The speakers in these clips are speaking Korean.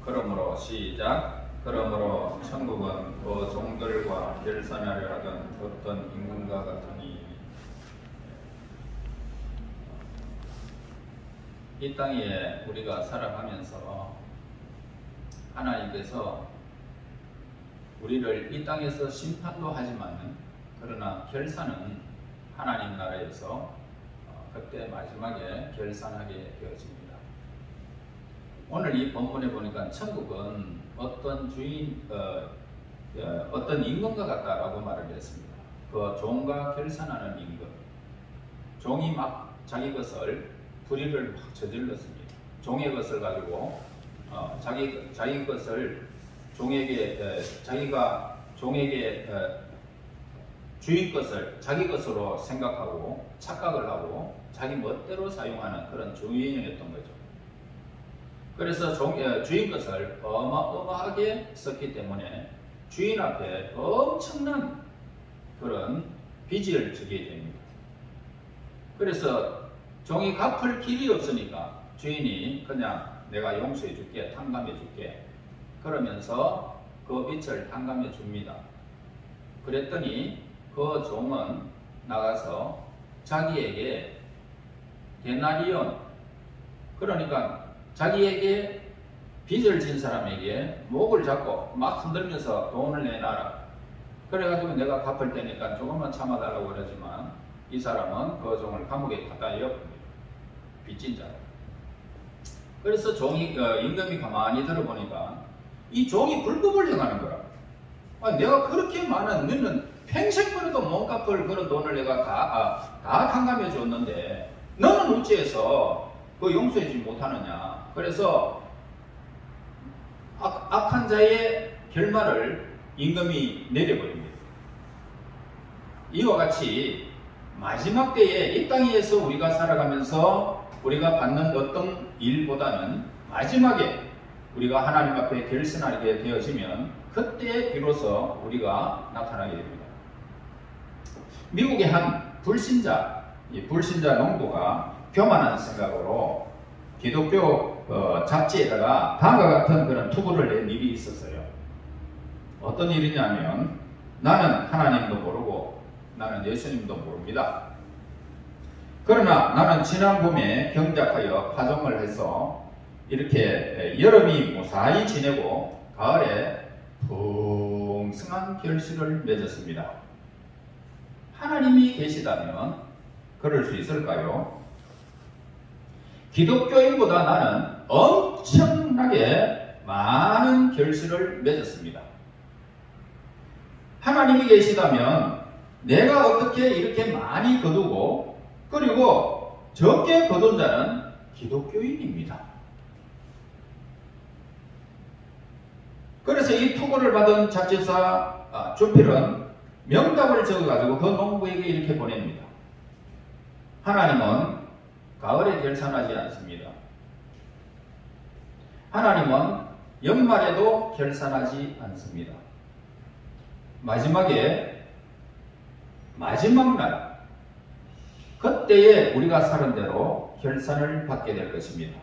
그러므로 시작. 그러므로 천국은 그 종들과 결산하려 하던 어떤 임금과 같으니. 이 땅에 우리가 살아가면서 하나님께서 우리를 이 땅에서 심판도 하지만 그러나 결산은 하나님 나라에서 그때 마지막에 결산하게 되어집니다. 오늘 이 본문에 보니까 천국은 어떤 어떤 임금과 같다라고 말을 했습니다. 그 종과 결산하는 임금. 종이 막 자기 것을 불의를 막 저질렀습니다. 종의 것을 가지고 자기 것을 자기가 종에게 주인 것을 자기 것으로 생각하고 착각을 하고 자기 멋대로 사용하는 그런 주인이었던 거죠. 그래서 주인 것을 어마어마하게 썼기 때문에 주인 앞에 엄청난 그런 빚을 지게 됩니다. 그래서 종이 갚을 길이 없으니까 주인이 그냥 내가 용서해 줄게, 탕감해 줄게 그러면서 그 빚을 탕감해 줍니다. 그랬더니 그 종은 나가서 자기에게 데나리온, 그러니까 자기에게 빚을 진 사람에게 목을 잡고 막 흔들면서 돈을 내놔라. 그래가지고 내가 갚을 테니까 조금만 참아달라고 그러지만 이 사람은 그 종을 감옥에 갖다 엿봅니다. 빚진 자. 그래서 임금이 가만히 들어보니까 이 종이 불법을 행하는 거라. 내가 그렇게 많은, 너는 평생 벌어도 못 갚을 그런 돈을 내가 다 탕감해 줬는데 너는 어찌해서 그 용서하지 못하느냐. 그래서 악한 자의 결말을 임금이 내려버립니다. 이와 같이 마지막 때에 이 땅에서 우리가 살아가면서 우리가 받는 어떤 일보다는 마지막에 우리가 하나님 앞에 결산하게 되어지면 그때 비로소 우리가 나타나게 됩니다. 미국의 한 불신자 농부가 교만한 생각으로 기독교 잡지에다가 다음과 같은 그런 투구를 낸 일이 있었어요. 어떤 일이냐면, 나는 하나님도 모르고 나는 예수님도 모릅니다. 그러나 나는 지난 봄에 경작하여 파종을 해서 이렇게 여름이 무사히 지내고 가을에 풍성한 결실을 맺었습니다. 하나님이 계시다면 그럴 수 있을까요? 기독교인보다 나는 엄청나게 많은 결실을 맺었습니다. 하나님이 계시다면 내가 어떻게 이렇게 많이 거두고 그리고 적게 거둔 자는 기독교인입니다. 그래서 이 투고를 받은 잡지사 주필은 명답을 적어가지고 그 농부에게 이렇게 보냅니다. 하나님은 가을에 결산하지 않습니다. 하나님은 연말에도 결산하지 않습니다. 마지막 날 그때에 우리가 살은 대로 결산을 받게 될 것입니다.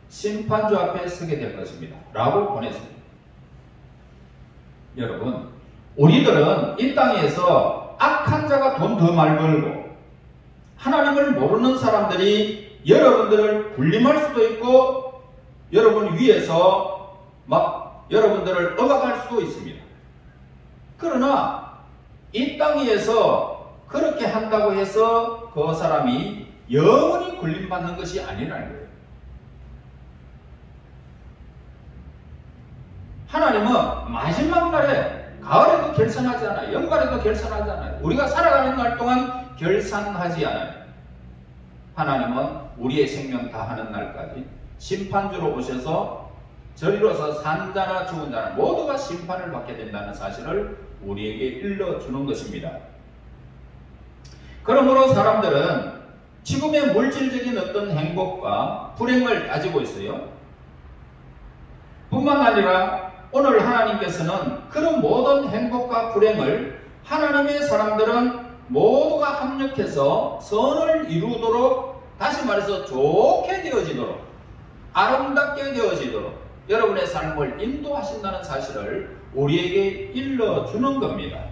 심판주 앞에 서게 될 것입니다. 라고 보냈습니다. 여러분, 우리들은 이 땅에서 악한 자가 돈 더 많이 벌고 하나님을 모르는 사람들이 여러분들을 군림할 수도 있고 여러분 위에서 막 여러분들을 억압할 수도 있습니다. 그러나 이 땅에서 그렇게 한다고 해서 그 사람이 영원히 군림받는 것이 아니라는 거예요. 하나님은 마지막 날에 가을에도 결산하지 않아요. 연말에도 결산하지 않아요. 우리가 살아가는 날 동안 결산하지 않아요. 하나님은 우리의 생명 다하는 날까지 심판주로 오셔서 저리로서 산 자나 죽은 자나 모두가 심판을 받게 된다는 사실을 우리에게 일러주는 것입니다. 그러므로 사람들은 지금의 물질적인 어떤 행복과 불행을 가지고 있어요. 뿐만 아니라 오늘 하나님께서는 그런 모든 행복과 불행을 하나님의 사람들은 모두가 합력해서 선을 이루도록, 다시 말해서 좋게 되어지도록, 아름답게 되어지도록, 여러분의 삶을 인도하신다는 사실을 우리에게 일러주는 겁니다.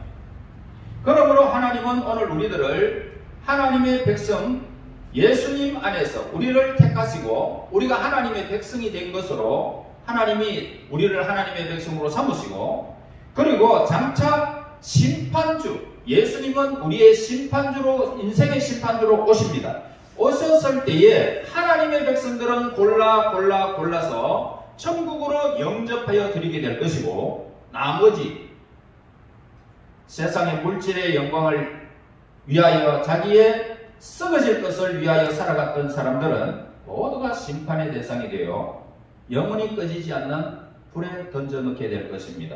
그러므로 하나님은 오늘 우리들을 하나님의 백성 예수님 안에서 우리를 택하시고 우리가 하나님의 백성이 된 것으로 하나님이 우리를 하나님의 백성으로 삼으시고 그리고 장차 심판주 예수님은 우리의 심판주로 인생의 심판주로 오십니다. 오셨을 때에 하나님의 백성들은 골라서 천국으로 영접하여 드리게 될 것이고 나머지 세상의 물질의 영광을 위하여 자기의 썩어질 것을 위하여 살아갔던 사람들은 모두가 심판의 대상이 되어 영원히 꺼지지 않는 불에 던져넣게 될 것입니다.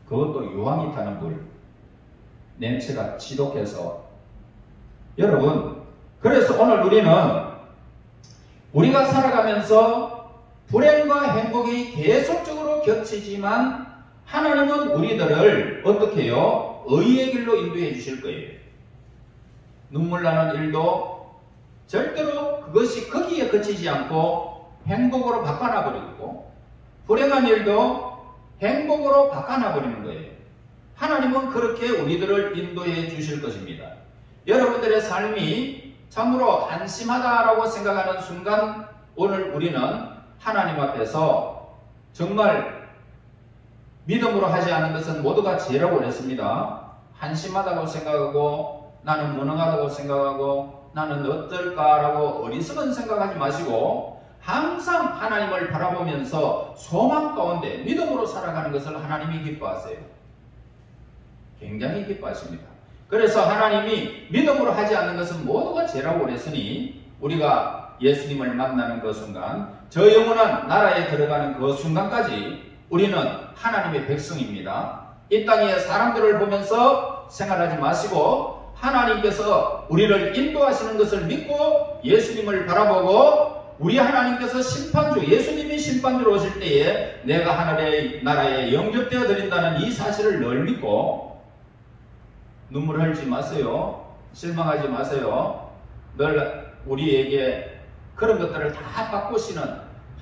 그것도 유황이 타는 불, 냄새가 지독해서. 여러분, 그래서 오늘 우리는 우리가 살아가면서 불행과 행복이 계속적으로 겹치지만 하나님은 우리들을 어떻게 해요? 의의 길로 인도해 주실 거예요. 눈물 나는 일도 절대로 그것이 거기에 그치지 않고 행복으로 바꿔놔버리고 불행한 일도 행복으로 바꿔놔버리는 거예요. 하나님은 그렇게 우리들을 인도해 주실 것입니다. 여러분들의 삶이 참으로 한심하다라고 생각하는 순간 오늘 우리는 하나님 앞에서 정말 믿음으로 하지 않은 것은 모두가 죄라고 그랬습니다. 한심하다고 생각하고 나는 무능하다고 생각하고 나는 어떨까라고 어리석은 생각하지 마시고 항상 하나님을 바라보면서 소망 가운데 믿음으로 살아가는 것을 하나님이 기뻐하세요. 굉장히 기뻐하십니다. 그래서 하나님이 믿음으로 하지 않는 것은 모두가 죄라고 그랬으니 우리가 예수님을 만나는 그 순간 저 영원한 나라에 들어가는 그 순간까지 우리는 하나님의 백성입니다. 이 땅에 사람들을 보면서 생활하지 마시고 하나님께서 우리를 인도하시는 것을 믿고 예수님을 바라보고 우리 하나님께서 심판주 예수님이 심판주로 오실 때에 내가 하늘의 나라에 영접되어 드린다는 이 사실을 늘 믿고 눈물 흘리지 마세요. 실망하지 마세요. 늘 우리에게 그런 것들을 다 바꾸시는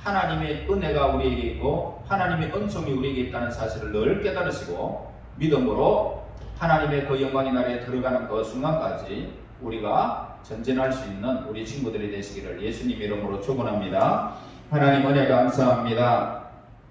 하나님의 은혜가 우리에게 있고 하나님의 은총이 우리에게 있다는 사실을 늘 깨달으시고 믿음으로 하나님의 그 영광의 나라에 들어가는 그 순간까지 우리가 전진할 수 있는 우리 친구들이 되시기를 예수님 이름으로 축원합니다. 하나님 은혜 감사합니다.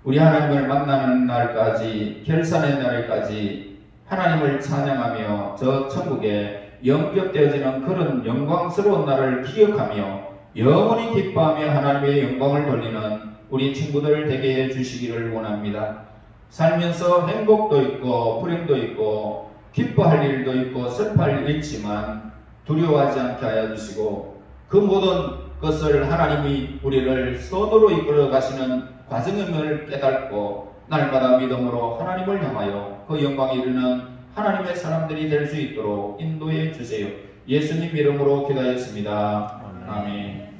우리 하나님을 만나는 날까지 결산의 날까지 하나님을 찬양하며 저 천국에 영접되어지는 그런 영광스러운 날을 기억하며 영원히 기뻐하며 하나님의 영광을 돌리는 우리 친구들 되게 해주시기를 원합니다. 살면서 행복도 있고 불행도 있고 기뻐할 일도 있고 슬퍼할 일이 있지만 두려워하지 않게 하여 주시고 그 모든 것을 하나님이 우리를 선으로 이끌어 가시는 과정임을 깨닫고 날마다 믿음으로 하나님을 향하여 그 영광에 이르는 하나님의 사람들이 될 수 있도록 인도해 주세요. 예수님 이름으로 기도했습니다. 아멘.